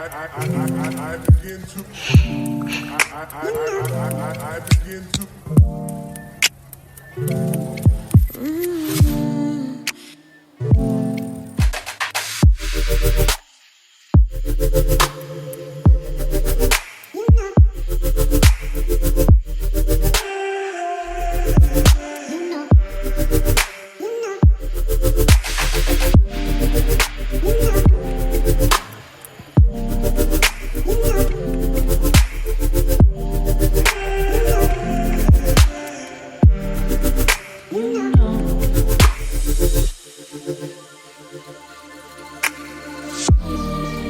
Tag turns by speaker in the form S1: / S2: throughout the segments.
S1: I begin to I begin to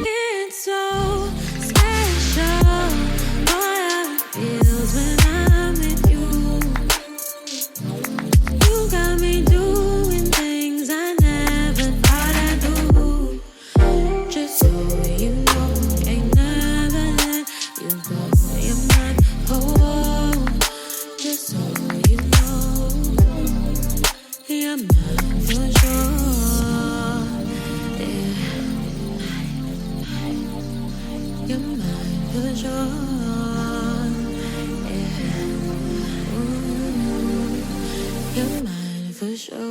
S2: It's so special, boy, how it feels when I'm with you. You got me doing things I never thought I'd do. Just so you know, ain't never let you go. You're mine, oh, just so you know, you're mine for sure. You're mine for sure. Yeah. Ooh, you're mine for sure.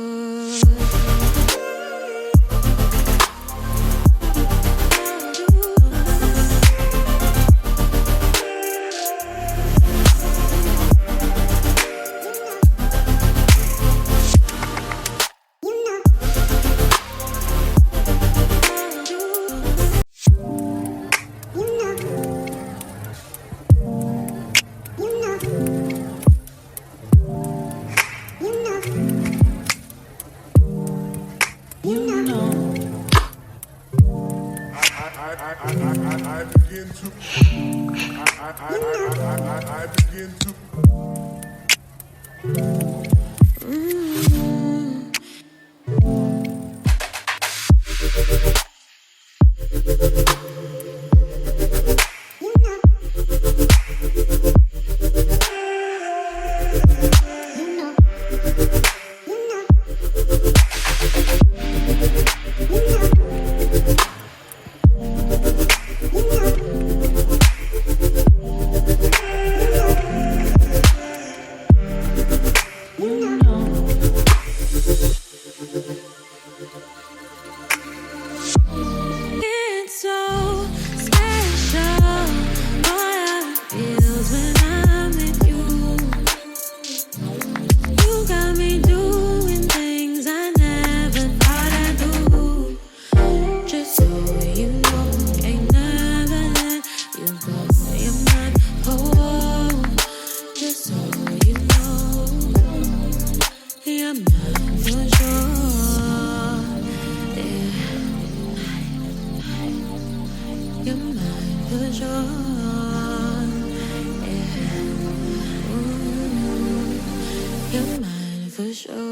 S1: I begin to I begin to
S2: It's so special, boy, how it feels when I'm with you. You got me doing things I never thought I'd do. Just so you know, ain't never let you go. You're mine, oh, just so you know, you're mine for sure. You're mine for sure. Yeah. Ooh, you're mine for sure.